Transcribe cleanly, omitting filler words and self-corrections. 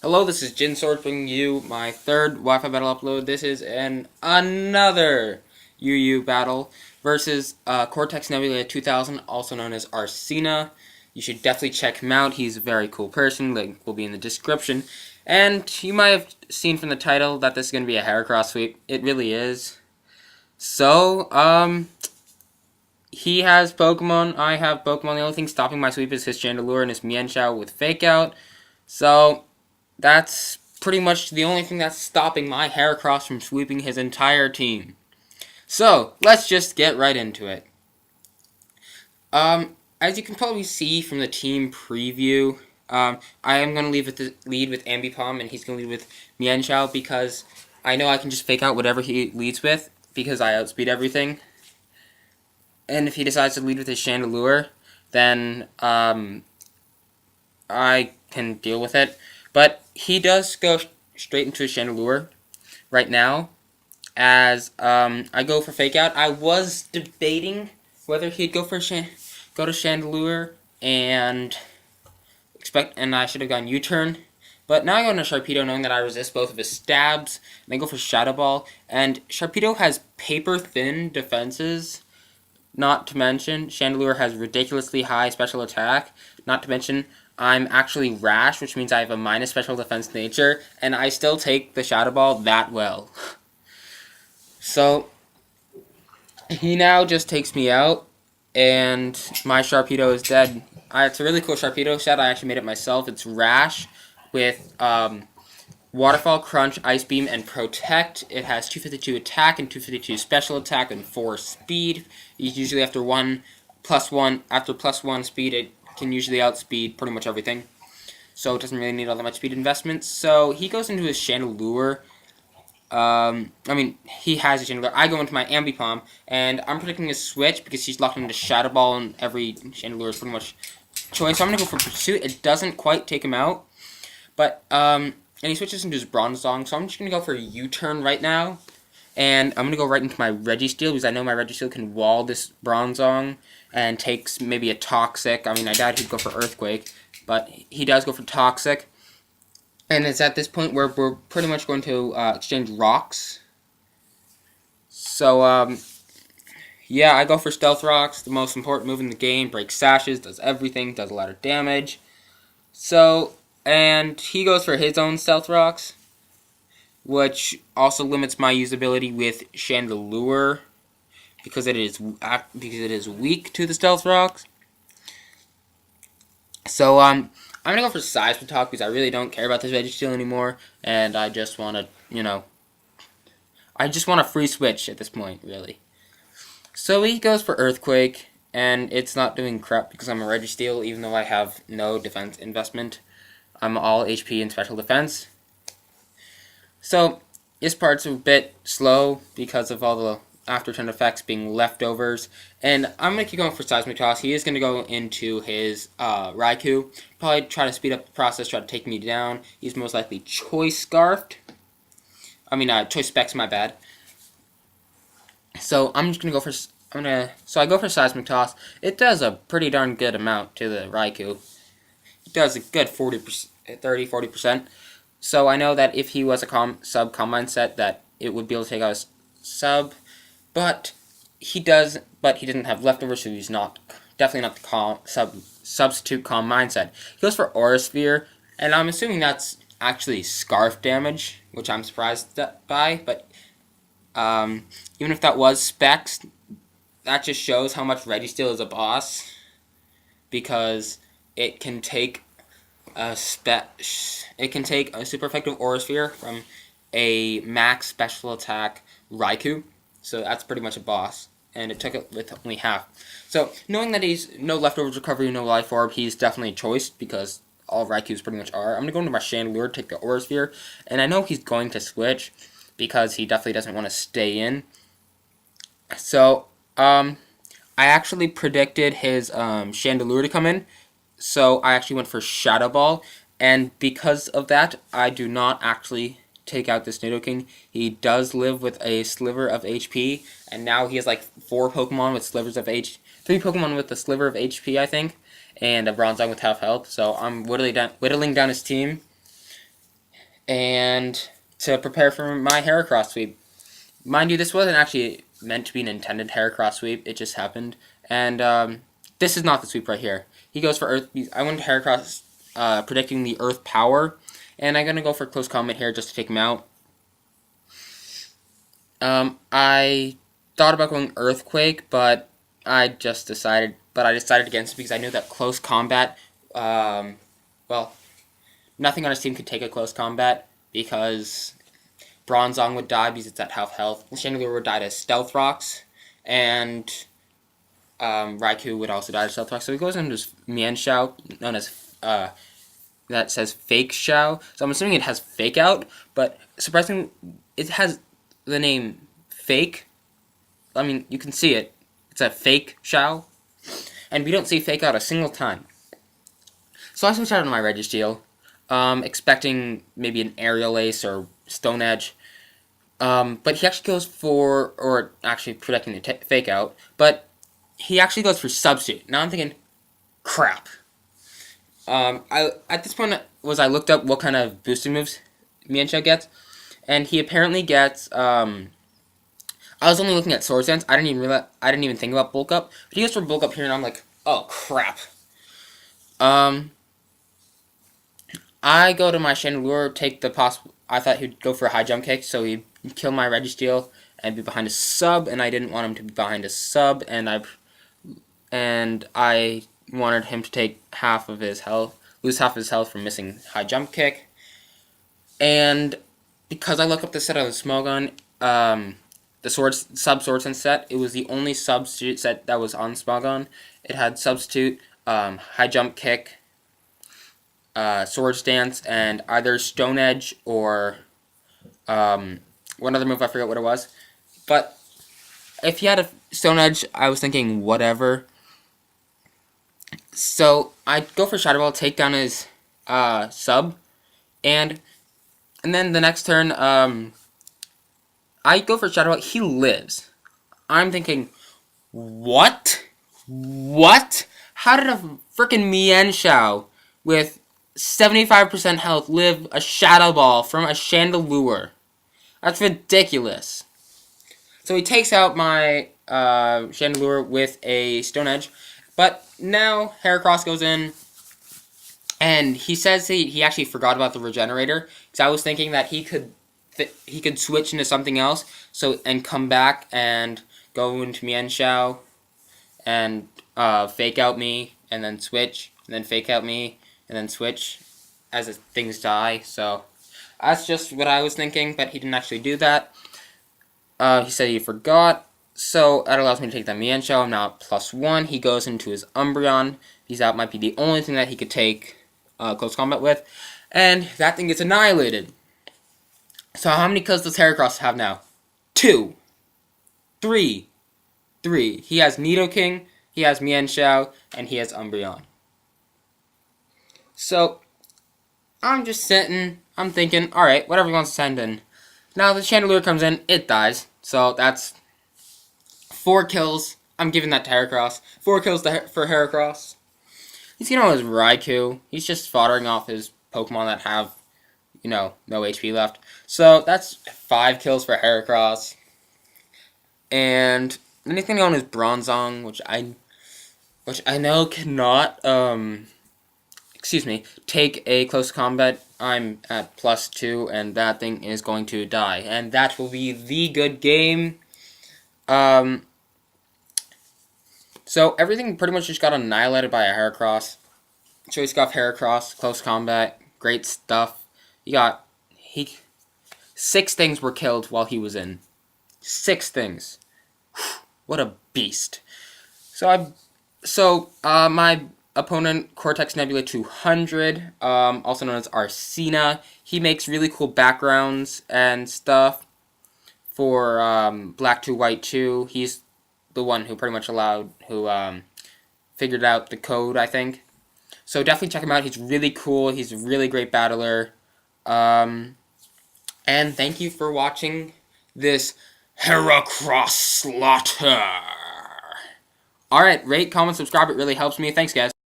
Hello, this is JInSwords bringing you my third Wi-Fi battle upload. This is another UU battle versus CortexNebula200, also known as Arcena. You should definitely check him out. He's a very cool person. Link will be in the description. And you might have seen from the title that this is going to be a Heracross sweep. It really is. So, he has Pokemon. I have Pokemon. The only thing stopping my sweep is his Chandelure and his Mienshao with Fake Out. So, that's pretty much the only thing that's stopping my Heracross from sweeping his entire team. So, let's just get right into it. As you can probably see from the team preview, I am going to lead with Ambipom, and he's going to lead with Mienshao because I know I can just fake out whatever he leads with because I outspeed everything. And if he decides to lead with his Chandelure, then I can deal with it. But he does go straight into his Chandelure right now, as I go for Fake Out. I was debating whether he'd go to Chandelure and I should have gone U-turn. But now I go into Sharpedo knowing that I resist both of his stabs, and I go for Shadow Ball. And Sharpedo has paper-thin defenses, not to mention Chandelure has ridiculously high special attack, not to mention I'm actually Rash, which means I have a minus special defense nature, and I still take the Shadow Ball that well. So, he now just takes me out, and my Sharpedo is dead. It's a really cool Sharpedo set. I actually made it myself. It's Rash with Waterfall, Crunch, Ice Beam, and Protect. It has 252 attack and 252 special attack and 4 speed. Usually after +1 speed, it can usually outspeed pretty much everything. So it doesn't really need all that much speed investment. So he goes into his Chandelure. He has a Chandelure. I go into my Ambipom, and I'm predicting a switch because he's locked into Shadow Ball, and every Chandelure is pretty much choice. So I'm going to go for Pursuit. It doesn't quite take him out, but, and he switches into his Bronzong, so I'm just going to go for a U-turn right now. And I'm going to go right into my Registeel, because I know my Registeel can wall this Bronzong and takes maybe a Toxic. I doubt he'd go for Earthquake, but he does go for Toxic. And it's at this point where we're pretty much going to exchange Rocks. So, yeah, I go for Stealth Rocks, the most important move in the game. Breaks sashes, does everything, does a lot of damage. So, and he goes for his own Stealth Rocks, which also limits my usability with Chandelure because it is weak to the Stealth Rocks. So I'm gonna go for Seismic because I really don't care about this Registeel anymore, and I just want to, I just want a free switch at this point, really. So he goes for Earthquake, and it's not doing crap because I'm a Registeel, even though I have no defense investment. I'm all HP and special defense. So, this part's a bit slow because of all the after-turn effects being leftovers. And I'm going to keep going for Seismic Toss. He is going to go into his Raikou. Probably try to speed up the process, try to take me down. He's most likely Choice Scarfed. Choice Specs, my bad. So, I'm just going to go for... So, I go for Seismic Toss. It does a pretty darn good amount to the Raikou. It does a good 30-40%. So I know that if he was a sub Combine set, that it would be able to take out his sub, but he doesn't have leftovers, so he's definitely not the substitute Combine set. He goes for Aura Sphere, and I'm assuming that's actually Scarf damage, which I'm surprised by, but even if that was Specs, that just shows how much Registeel is a boss, because it can take a super effective Aura Sphere from a max special attack Raikou, so that's pretty much a boss, and it took it with only half. So knowing that he's no leftovers recovery, no life orb, he's definitely a choice because all Raikous pretty much are. I'm gonna go into my Chandelure, take the Aura Sphere, and I know he's going to switch because he definitely doesn't want to stay in. So I actually predicted his Chandelure to come in. So I actually went for Shadow Ball, and because of that, I do not actually take out this Nidoking. He does live with a sliver of HP, and now he has like 3 Pokemon with a sliver of HP, I think, and a Bronzong with half health. So I'm whittling down his team. and to prepare for my Heracross sweep. Mind you, this wasn't actually meant to be an intended Heracross sweep. It just happened. And this is not the sweep right here. He goes for Earth. I went to Heracross predicting the Earth power. And I'm going to go for Close Combat here just to take him out. I thought about going Earthquake, but I decided against it because I knew that Close Combat, well, nothing on his team could take a Close Combat because Bronzong would die because it's at half health. Chandelure would die to Stealth Rocks, and Raikou would also die to Stealth Rocks. So he goes into his Mienshao, known as that says Fake Shao. So I'm assuming it has Fake Out, but surprisingly, it has the name Fake. I mean, you can see it. It's a Fake Shao, and we don't see Fake Out a single time. So I switched out on my Registeel, expecting maybe an Aerial Ace or Stone Edge. But he actually goes for, or actually predicting the Fake Out, but he actually goes for Substitute. Now I'm thinking, crap. At this point I looked up what kind of boosting moves Mienshao gets, and he apparently gets, I was only looking at Sword Stance. I didn't even think about Bulk Up, but he goes for Bulk Up here, and I'm like, oh crap. I go to my Chandelure, take the possible. I thought he'd go for a high jump kick, so he'd kill my Registeel and be behind a sub, and I didn't want him to be behind a sub, and I wanted him to take half of his health, lose half of his health from missing high jump kick. And because I looked up the set of the Smogon, the sub-Sword Sense set, it was the only substitute set that was on Smogon. It had Substitute, high jump kick, Sword Stance, and either Stone Edge or one other move, I forget what it was. But if he had a Stone Edge, I was thinking whatever. So I go for Shadow Ball, take down his sub, and then the next turn, I go for Shadow Ball. He lives. I'm thinking, what? What? How did a freaking Mienshao with 75% health live a Shadow Ball from a Chandelure? That's ridiculous. So he takes out my Chandelure with a Stone Edge. But now Heracross goes in, and he says he actually forgot about the Regenerator, because I was thinking that he could switch into something else, and come back and go into Mienshao and fake out me, and then switch, and then fake out me, and then switch as things die. So that's just what I was thinking, but he didn't actually do that. He said he forgot. So that allows me to take that Mienshao. I'm now at +1. He goes into his Umbreon. That might be the only thing that he could take Close Combat with. And that thing gets annihilated. So how many kills does Heracross have now? 2. 3. He has Nidoking, he has Mienshao, and he has Umbreon. So I'm just sitting, I'm thinking, alright, whatever he wants to send in. Now the Chandelure comes in, it dies. So that's 4 kills. I'm giving that to Heracross. 4 kills for Heracross. He's getting on his Raikou. He's just foddering off his Pokemon that have, no HP left. So that's 5 kills for Heracross. And anything on his Bronzong, which I know cannot, take a Close Combat. I'm at +2, and that thing is going to die. And that will be the good game. So everything pretty much just got annihilated by a Heracross. Choice Scuff Heracross, Close Combat, great stuff. 6 things were killed while he was in. 6 things. What a beast. So my opponent, CortexNebula200, also known as Arcena, he makes really cool backgrounds and stuff for Black 2, White 2. He's the one who pretty much figured out the code, I think. So definitely check him out. He's really cool. He's a really great battler. And thank you for watching this Heracross slaughter. Alright, rate, comment, subscribe. It really helps me. Thanks, guys.